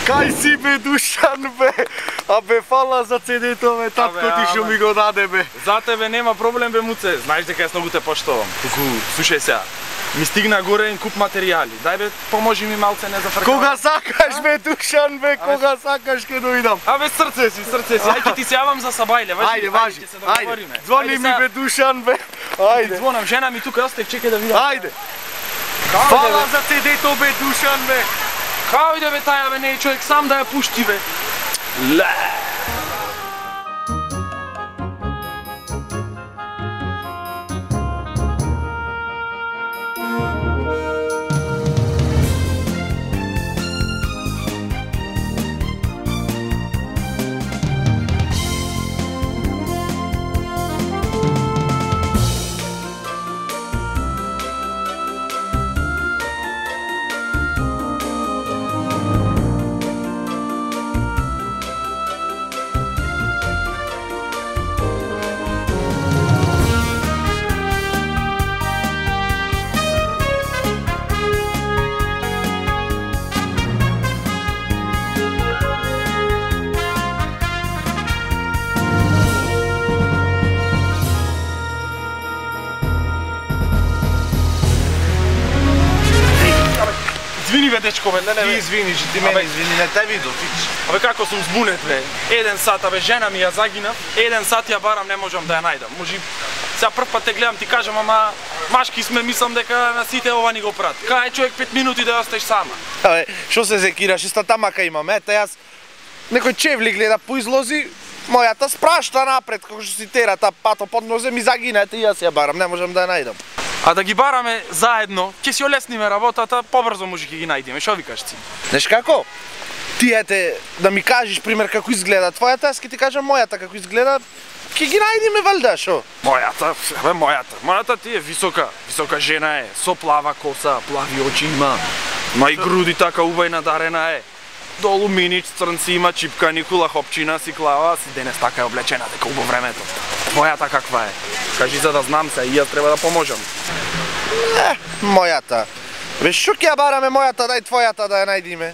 Кај си бе, Душан бе? А бе, фала за CD-то бе, татко ти што ми го даде бе. За тебе нема проблем бе, Муце. Знаеш дека јас многу те поштовам. Туку, слушај сега. Ми стигна горе куп материјали. Дај бе, поможи ми малце, не зафркавам. Кога сакаш бе, Душан бе, кога сакаш ке дојдам. Абе, срце си. Ај ќе ти се јавам за сабајле, важи. Ајде, важи. Ајде, звони ми бе, Душан бе. Ајде. Звонам, жена ми тука остав, чекај да видам. Ајде. Фала за CD-то бе, Душан бе. Као иде бе таја бе, не е човек сам да ја пушти бе. Ле. Извини бе, дечко бе, не. Ти извиниш, ти мене извини, не те видов, фич. Абе како сум збунет бе. 1 сат, абе жена ми ја загинав. 1 сат ја барам, не можам да ја најдам. Може сега прв пат те гледам, ти кажам, ама машки сме, мислам дека на сите ова ни го прат. Кај човек 5 минути да остеш сама. Абе, што се зекираш, иста тамака имам, ета јас некој чевли гледа по излози, мојата спрашта напред, како што си тера та пато под нозе ми загина, ете и јас ја барам, не можам да ја најдам. А да ги бараме заедно, ќе си олесниме работата, побрзо може ќе ги најдеме. Што викаш ти? Знаеш како? Ти ете да ми кажеш пример како изгледа твојата, јас ќе ти кажам мојата како изгледа. Ќе ги најдеме валда, шо? Мојата ти е висока жена е, со плава коса, плави очи има, ма и груди така убај надарена е. Долу минич, црнци има, чипкани, хула хопчина си клава, си денес така е облечена дека убаво времето. Твојата каква е? Кажи за да знам се, и јас треба да поможам. Мојата. Бе, шо ќе ја бараме мојата, дај твојата да ја најдиме.